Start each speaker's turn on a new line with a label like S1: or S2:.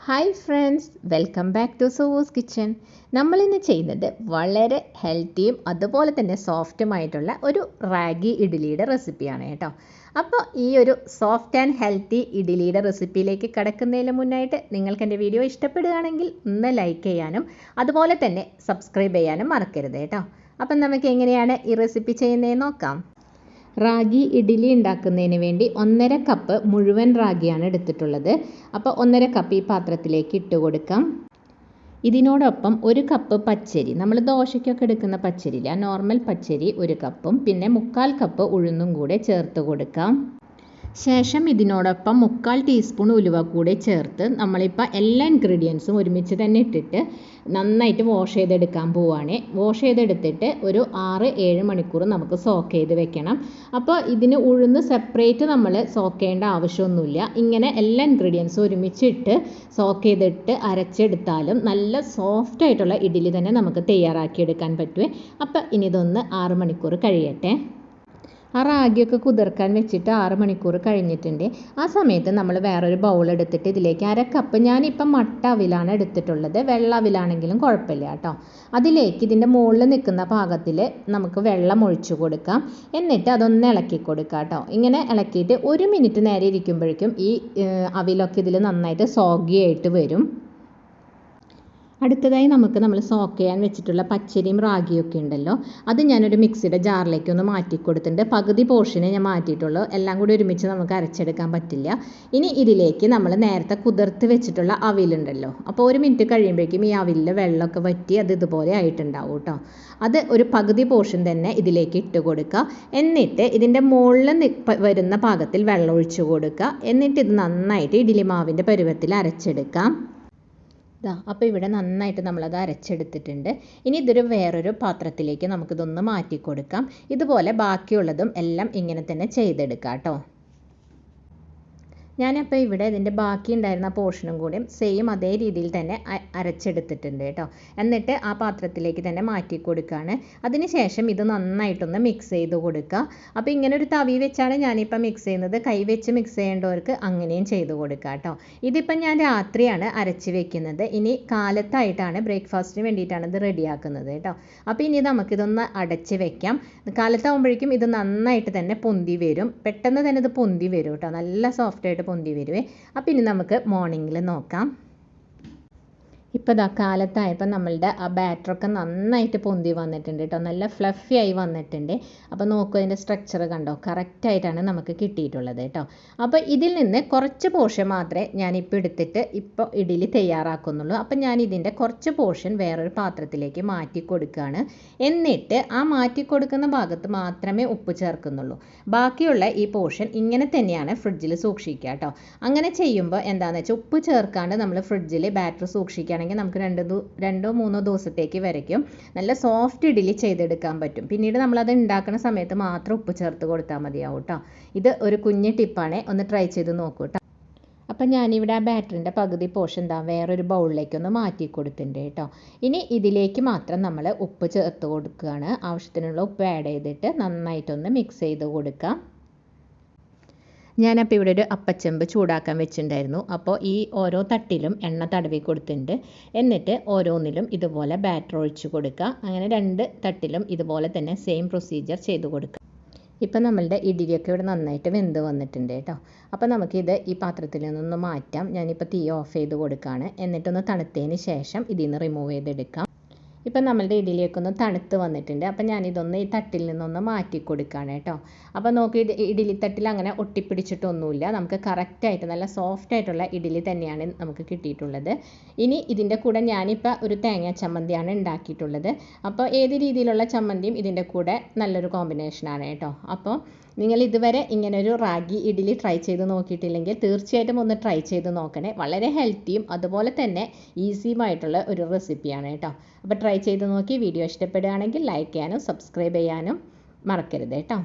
S1: Hi friends, welcome back to Sue's kitchen. നമ്മളിന്ന് ചെയ്യുന്നത് വളരെ ഹെൽത്തിയും അതുപോലെ തന്നെ സോഫ്റ്റുമായിട്ടുള്ള ഒരു റാഗി ഇഡ്ഡലിയുടെ റെസിപ്പിയാണ് കേട്ടോ. അപ്പോൾ ഈ ഒരു സോഫ്റ്റ് ആൻഡ് ഹെൽത്തി ഇഡ്ഡലിയുടെ റെസിപ്പിയിലേക്ക് കടക്കുന്നതിന് മുന്നായിട്ട് നിങ്ങൾക്ക് എൻ്റെ വീഡിയോ ഇഷ്ടപ്പെടുകയാണെങ്കിൽ ഒന്ന് ലൈക്ക് ചെയ്യാനും അതുപോലെ തന്നെ സബ്സ്ക്രൈബ് ചെയ്യാനും മറക്കരുത് കേട്ടോ. അപ്പം നമുക്ക് എങ്ങനെയാണ് ഈ റെസിപ്പി ചെയ്യുന്നതെന്ന് നോക്കാം. റാഗി ഇഡ്ഡലി ഉണ്ടാക്കുന്നതിന് വേണ്ടി 1.5 കപ്പ് മുഴുവൻ റാഗിയാണ് എടുത്തിട്ടുള്ളത്. അപ്പോൾ 1.5 കപ്പ് ഈ പാത്രത്തിലേക്ക് ഇട്ട് കൊടുക്കാം. ഇതിനോടൊപ്പം 1 കപ്പ് പച്ചരി, നമ്മൾ ദോശയ്ക്കൊക്കെ എടുക്കുന്ന പച്ചരിയില്ല, നോർമൽ പച്ചരി 1 കപ്പും പിന്നെ 1/4 കപ്പ് ഉഴുന്നും കൂടെ ചേർത്ത് കൊടുക്കാം. ശേഷം ഇതിനോടൊപ്പം 1/4 ടീസ്പൂൺ ഉലുവ കൂടെ ചേർത്ത് നമ്മളിപ്പോൾ എല്ലാ ഇൻഗ്രീഡിയൻസും ഒരുമിച്ച് തന്നെ ഇട്ടിട്ട് നന്നായിട്ട് വാഷ് ചെയ്തെടുക്കാൻ പോവുകയാണ്. വാഷ് ചെയ്തെടുത്തിട്ട് ഒരു 6-7 മണിക്കൂർ നമുക്ക് സോക്ക് ചെയ്ത് വെക്കണം. അപ്പോൾ ഇതിന് ഉഴുന്ന് സെപ്പറേറ്റ് നമ്മൾ സോക്ക് ചെയ്യേണ്ട ആവശ്യമൊന്നുമില്ല. ഇങ്ങനെ എല്ലാ ഇൻഗ്രീഡിയൻസും ഒരുമിച്ചിട്ട് സോക്ക് ചെയ്തിട്ട് അരച്ചെടുത്താലും നല്ല സോഫ്റ്റ് ആയിട്ടുള്ള ഇഡ്ഡലി തന്നെ നമുക്ക് തയ്യാറാക്കിയെടുക്കാൻ പറ്റുമേ. അപ്പോൾ ഇനി ഇതൊന്ന് 6 മണിക്കൂർ കഴിയട്ടെ. ആ റാഗിയൊക്കെ കുതിർക്കാൻ വെച്ചിട്ട് 6 മണിക്കൂർ കഴിഞ്ഞിട്ടുണ്ട്. ആ സമയത്ത് നമ്മൾ വേറൊരു ബൗൾ എടുത്തിട്ട് ഇതിലേക്ക് 1/2 കപ്പ്, ഞാനിപ്പം മട്ട അവിലാണ് എടുത്തിട്ടുള്ളത്, വെള്ള അവിലാണെങ്കിലും കുഴപ്പമില്ല കേട്ടോ. അതിലേക്ക് ഇതിൻ്റെ മുകളിൽ നിൽക്കുന്ന പാകത്തിൽ നമുക്ക് വെള്ളം ഒഴിച്ചു കൊടുക്കാം. എന്നിട്ട് അതൊന്ന് ഇളക്കി കൊടുക്കാം കേട്ടോ. ഇങ്ങനെ ഇളക്കിയിട്ട് 1 മിനിറ്റ് നേരെ ഇരിക്കുമ്പോഴേക്കും ഈ അവിലൊക്കെ ഇതിൽ നന്നായിട്ട് സോഗി ആയിട്ട് വരും. അടുത്തതായി നമ്മൾ സോക്ക് ചെയ്യാൻ വെച്ചിട്ടുള്ള പച്ചരിയും റാഗിയൊക്കെ ഉണ്ടല്ലോ, അത് ഞാനൊരു മിക്സിയുടെ ജാറിലേക്ക് ഒന്ന് മാറ്റി കൊടുത്തിട്ടുണ്ട്. പകുതി പോർഷനെ ഞാൻ മാറ്റിയിട്ടുള്ളൂ, എല്ലാം കൂടി ഒരുമിച്ച് നമുക്ക് അരച്ചെടുക്കാൻ പറ്റില്ല. ഇനി ഇതിലേക്ക് നമ്മൾ നേരത്തെ കുതിർത്ത് വെച്ചിട്ടുള്ള അവിലുണ്ടല്ലോ, അപ്പോൾ 1 മിനിറ്റ് കഴിയുമ്പോഴേക്കും ഈ അവിലിൽ വെള്ളമൊക്കെ വറ്റി അത് ഇതുപോലെ ആയിട്ടുണ്ടാവും കേട്ടോ. അത് ഒരു പകുതി പോർഷൻ തന്നെ ഇതിലേക്ക് ഇട്ട് കൊടുക്കുക. എന്നിട്ട് ഇതിൻ്റെ മുകളിൽ വരുന്ന പാകത്തിൽ വെള്ളം ഒഴിച്ചു കൊടുക്കുക. എന്നിട്ട് ഇത് നന്നായിട്ട് ഇഡ്ഡലി മാവിൻ്റെ പരുവത്തിൽ അരച്ചെടുക്കാം. അപ്പോൾ ഇവിടെ നന്നായിട്ട് നമ്മളത് അരച്ചെടുത്തിട്ടുണ്ട്. ഇനി ഇതൊരു വേറൊരു പാത്രത്തിലേക്ക് നമുക്കിതൊന്ന് മാറ്റി കൊടുക്കാം. ഇതുപോലെ ബാക്കിയുള്ളതും എല്ലാം ഇങ്ങനെ തന്നെ ചെയ്തെടുക്കാം കേട്ടോ. ഞാനപ്പോൾ ഇവിടെ ഇതിൻ്റെ ബാക്കി ഉണ്ടായിരുന്ന പോർഷനും കൂടി സെയിം അതേ രീതിയിൽ തന്നെ അരച്ചെടുത്തിട്ടുണ്ട് കേട്ടോ. എന്നിട്ട് ആ പാത്രത്തിലേക്ക് തന്നെ മാറ്റി കൊടുക്കുകയാണ്. അതിനുശേഷം ഇത് നന്നായിട്ടൊന്ന് മിക്സ് ചെയ്ത് കൊടുക്കുക. അപ്പോൾ ഇങ്ങനെ ഒരു തവി വെച്ചാണ് ഞാനിപ്പോൾ മിക്സ് ചെയ്യുന്നത്. കൈ വെച്ച് മിക്സ് ചെയ്യേണ്ടവർക്ക് അങ്ങനെയും ചെയ്ത് കൊടുക്കുക കേട്ടോ. ഇതിപ്പം ഞാൻ രാത്രിയാണ് അരച്ച് വെക്കുന്നത്. ഇനി കാലത്തായിട്ടാണ് ബ്രേക്ക്ഫാസ്റ്റിന് വേണ്ടിയിട്ടാണ് ഇത് റെഡിയാക്കുന്നത് കേട്ടോ. അപ്പോൾ ഇനി നമുക്കിതൊന്ന് അടച്ച് വെക്കാം. കാലത്താകുമ്പോഴേക്കും ഇത് നന്നായിട്ട് തന്നെ പൊന്തി വരും, പെട്ടെന്ന് തന്നെ ഇത് പൊന്തി വരും കേട്ടോ, നല്ല സോഫ്റ്റായിട്ട് പൊന്തി വരുവേ. അപ്പം ഇനി നമുക്ക് മോർണിംഗിൽ നോക്കാം. ഇപ്പോൾ കാലത്തായപ്പോൾ നമ്മളുടെ ആ ബാറ്ററൊക്കെ നന്നായിട്ട് പൊന്തി വന്നിട്ടുണ്ട് കേട്ടോ, നല്ല ഫ്ലഫി ആയി വന്നിട്ടുണ്ട്. അപ്പോൾ നോക്കൂ, അതിൻ്റെ സ്ട്രക്ചർ കണ്ടോ, കറക്റ്റായിട്ടാണ് നമുക്ക് കിട്ടിയിട്ടുള്ളത് കേട്ടോ. അപ്പോൾ ഇതിൽ നിന്ന് കുറച്ച് പോർഷൻ മാത്രമേ ഞാനിപ്പോൾ എടുത്തിട്ട് ഇപ്പോൾ ഇഡ്ഡലി തയ്യാറാക്കുന്നുള്ളൂ. അപ്പോൾ ഞാൻ ഇതിൻ്റെ കുറച്ച് പോർഷൻ വേറൊരു പാത്രത്തിലേക്ക് മാറ്റി കൊടുക്കുകയാണ്. എന്നിട്ട് ആ മാറ്റി കൊടുക്കുന്ന ഭാഗത്ത് മാത്രമേ ഉപ്പ് ചേർക്കുന്നുള്ളൂ. ബാക്കിയുള്ള ഈ പോർഷൻ ഇങ്ങനെ തന്നെയാണ് ഫ്രിഡ്ജിൽ സൂക്ഷിക്കുക കേട്ടോ. അങ്ങനെ ചെയ്യുമ്പോൾ എന്താണെന്ന് വെച്ചാൽ ഉപ്പ് ചേർക്കാണ്ട് നമ്മൾ ഫ്രിഡ്ജിൽ ബാറ്റർ സൂക്ഷിക്കുകയാണെങ്കിൽ നമുക്ക് 2-3 ദിവസത്തേക്ക് വരയ്ക്കും നല്ല സോഫ്റ്റ് ഇഡ്ഡലി ചെയ്തെടുക്കാൻ പറ്റും. പിന്നീട് നമ്മളത് ഉണ്ടാക്കുന്ന സമയത്ത് മാത്രം ഉപ്പ് ചേർത്ത് കൊടുത്താൽ മതിയാവും കേട്ടോ. ഇത് ഒരു കുഞ്ഞ് ടിപ്പാണ്, ഒന്ന് ട്രൈ ചെയ്ത് നോക്കൂ കേട്ടോ. അപ്പം ഞാനിവിടെ ആ ബാറ്ററിൻ്റെ പകുതി പോർഷൻ വേറൊരു ബൗളിലേക്കൊന്ന് മാറ്റി കൊടുത്തിട്ടുണ്ട് കേട്ടോ. ഇനി ഇതിലേക്ക് മാത്രം നമ്മൾ ഉപ്പ് ചേർത്ത് കൊടുക്കുകയാണ്. ആവശ്യത്തിനുള്ള ഉപ്പ് ആഡ് ചെയ്തിട്ട് നന്നായിട്ടൊന്ന് മിക്സ് ചെയ്ത് കൊടുക്കാം. ഞാനപ്പോൾ ഇവിടെ ഒരു അപ്പച്ചെമ്പ് ചൂടാക്കാൻ വെച്ചിട്ടുണ്ടായിരുന്നു. അപ്പോൾ ഈ ഓരോ തട്ടിലും എണ്ണ തടവി കൊടുത്തിട്ടുണ്ട്. എന്നിട്ട് ഓരോന്നിലും ഇതുപോലെ ബാറ്റർ ഒഴിച്ച് കൊടുക്കുക. അങ്ങനെ 2 തട്ടിലും ഇതുപോലെ തന്നെ സെയിം പ്രൊസീജിയർ ചെയ്ത് കൊടുക്കുക. ഇപ്പം നമ്മളുടെ ഇഡ്ഡലിയൊക്കെ ഇവിടെ നന്നായിട്ട് വെന്ത് വന്നിട്ടുണ്ട് കേട്ടോ. അപ്പോൾ നമുക്കിത് ഈ പാത്രത്തിൽ നിന്നൊന്ന് മാറ്റാം. ഞാനിപ്പോൾ തീ ഓഫ് ചെയ്ത് കൊടുക്കുകയാണ്. എന്നിട്ടൊന്ന് തണുത്തതിന് ശേഷം ഇതിൽ നിന്ന് റിമൂവ് ചെയ്തെടുക്കാം. ഇപ്പം നമ്മളുടെ ഇഡ്ഡലിയൊക്കെ ഒന്ന് തണുത്ത് വന്നിട്ടുണ്ട്. അപ്പം ഞാനിതൊന്ന് ഈ തട്ടിൽ നിന്നൊന്ന് മാറ്റി കൊടുക്കുകയാണ് കേട്ടോ. അപ്പോൾ നോക്കി, ഇഡ്ഡലി തട്ടിൽ അങ്ങനെ ഒട്ടിപ്പിടിച്ചിട്ടൊന്നുമില്ല, നമുക്ക് കറക്റ്റായിട്ട് നല്ല സോഫ്റ്റ് ആയിട്ടുള്ള ഇഡ്ഡലി തന്നെയാണ് നമുക്ക് കിട്ടിയിട്ടുള്ളത്. ഇനി ഇതിൻ്റെ കൂടെ ഞാനിപ്പോൾ ഒരു തേങ്ങ ചമ്മന്തിയാണ് ഉണ്ടാക്കിയിട്ടുള്ളത്. അപ്പോൾ ഏത് രീതിയിലുള്ള ചമ്മന്തിയും ഇതിൻ്റെ കൂടെ നല്ലൊരു കോമ്പിനേഷനാണ് കേട്ടോ. അപ്പോൾ നിങ്ങൾ ഇതുവരെ ഇങ്ങനൊരു റാഗി ഇഡ്ഡലി ട്രൈ ചെയ്ത് നോക്കിയിട്ടില്ലെങ്കിൽ തീർച്ചയായിട്ടും ഒന്ന് ട്രൈ ചെയ്ത് നോക്കണേ. വളരെ ഹെൽത്തിയും അതുപോലെ തന്നെ ഈസിയുമായിട്ടുള്ള ഒരു റെസിപ്പിയാണ് കേട്ടോ. അപ്പോൾ ട്രൈ ചെയ്ത് നോക്കി വീഡിയോ ഇഷ്ടപ്പെടുകയാണെങ്കിൽ ലൈക്ക് ചെയ്യാനും സബ്സ്ക്രൈബ് ചെയ്യാനും മറക്കരുത് കേട്ടോ.